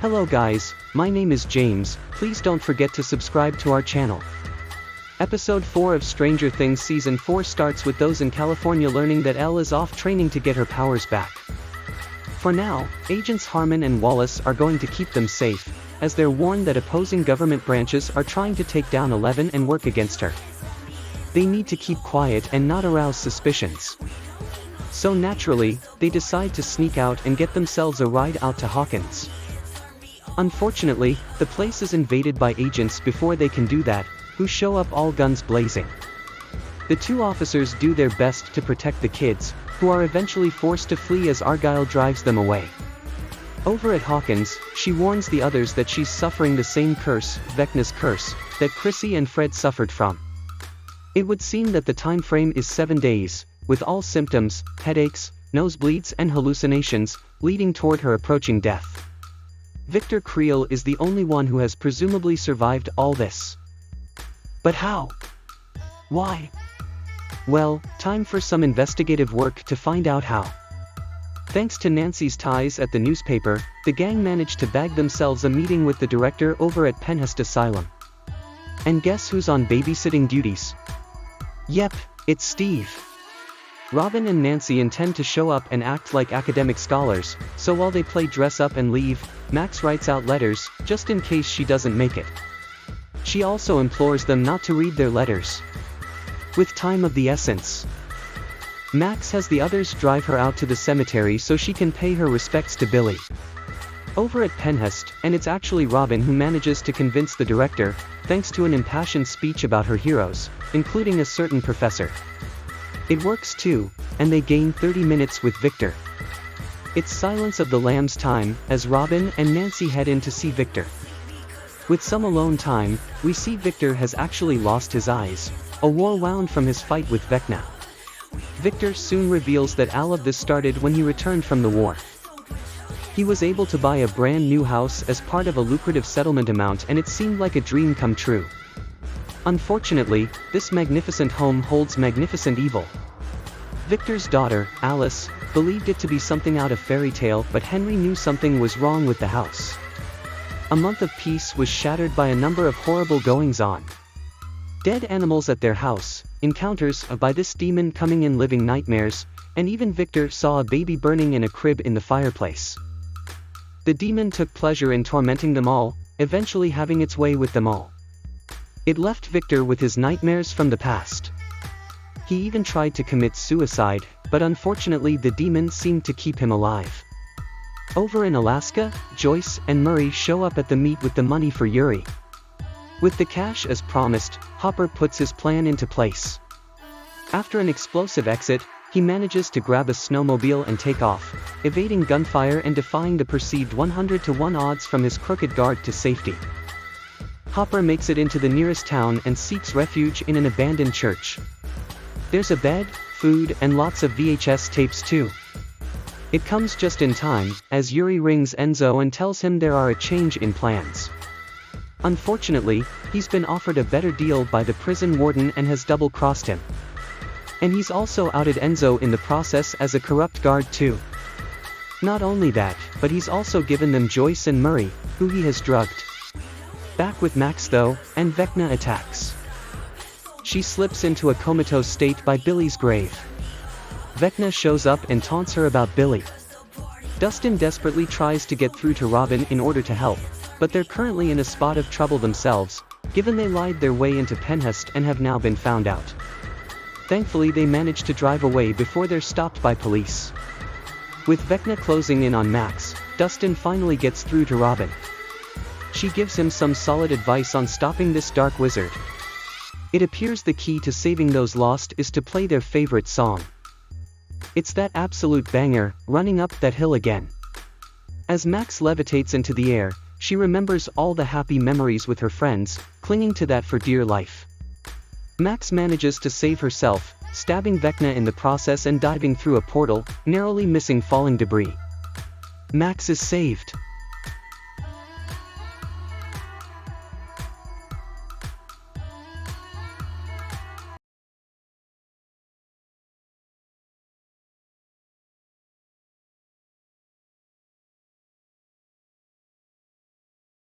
Hello guys, my name is James, please don't forget to subscribe to our channel. Episode 4 of Stranger Things Season 4 starts with those in California learning that Elle is off training to get her powers back. For now, agents Harmon and Wallace are going to keep them safe, as they're warned that opposing government branches are trying to take down Eleven and work against her. They need to keep quiet and not arouse suspicions. So naturally, they decide to sneak out and get themselves a ride out to Hawkins. Unfortunately, the place is invaded by agents before they can do that, who show up all guns blazing. The two officers do their best to protect the kids, who are eventually forced to flee as Argyle drives them away. Over at Hawkins, she warns the others that she's suffering the same curse, Vecna's curse, that Chrissy and Fred suffered from. It would seem that the time frame is 7 days, with all symptoms, headaches, nosebleeds and hallucinations, leading toward her approaching death. Victor Creel is the only one who has presumably survived all this. But how? Why? Well, time for some investigative work to find out how. Thanks to Nancy's ties at the newspaper, the gang managed to bag themselves a meeting with the director over at Penhurst Asylum. And guess who's on babysitting duties? Yep, it's Steve. Robin and Nancy intend to show up and act like academic scholars, so while they play dress up and leave, Max writes out letters, just in case she doesn't make it. She also implores them not to read their letters. With time of the essence, Max has the others drive her out to the cemetery so she can pay her respects to Billy. Over at Penhurst, and it's actually Robin who manages to convince the director, thanks to an impassioned speech about her heroes, including a certain professor. It works too, and they gain 30 minutes with Victor. It's Silence of the Lambs time, as Robin and Nancy head in to see Victor. With some alone time, we see Victor has actually lost his eyes, a war wound from his fight with Vecna. Victor soon reveals that all of this started when he returned from the war. He was able to buy a brand new house as part of a lucrative settlement amount, and it seemed like a dream come true. Unfortunately, this magnificent home holds magnificent evil. Victor's daughter, Alice, believed it to be something out of fairy tale, but Henry knew something was wrong with the house. A month of peace was shattered by a number of horrible goings-on. Dead animals at their house, encounters by this demon coming in living nightmares, and even Victor saw a baby burning in a crib in the fireplace. The demon took pleasure in tormenting them all, eventually having its way with them all. It left Victor with his nightmares from the past. He even tried to commit suicide, but unfortunately the demon seemed to keep him alive. Over in Alaska, Joyce and Murray show up at the meet with the money for Yuri. With the cash as promised, Hopper puts his plan into place. After an explosive exit, he manages to grab a snowmobile and take off, evading gunfire and defying the perceived 100-to-1 odds from his crooked guard to safety. Hopper makes it into the nearest town and seeks refuge in an abandoned church. There's a bed, food and lots of VHS tapes too. It comes just in time, as Yuri rings Enzo and tells him there are a change in plans. Unfortunately, he's been offered a better deal by the prison warden and has double-crossed him. And he's also outed Enzo in the process as a corrupt guard too. Not only that, but he's also given them Joyce and Murray, who he has drugged. Back with Max though, and Vecna attacks. She slips into a comatose state by Billy's grave. Vecna shows up and taunts her about Billy. Dustin desperately tries to get through to Robin in order to help, but they're currently in a spot of trouble themselves, given they lied their way into Penhurst and have now been found out. Thankfully they manage to drive away before they're stopped by police. With Vecna closing in on Max, Dustin finally gets through to Robin. She gives him some solid advice on stopping this dark wizard. It appears the key to saving those lost is to play their favorite song. It's that absolute banger, Running Up That Hill Again. As Max levitates into the air, she remembers all the happy memories with her friends, clinging to that for dear life. Max manages to save herself, stabbing Vecna in the process and diving through a portal, narrowly missing falling debris. Max is saved.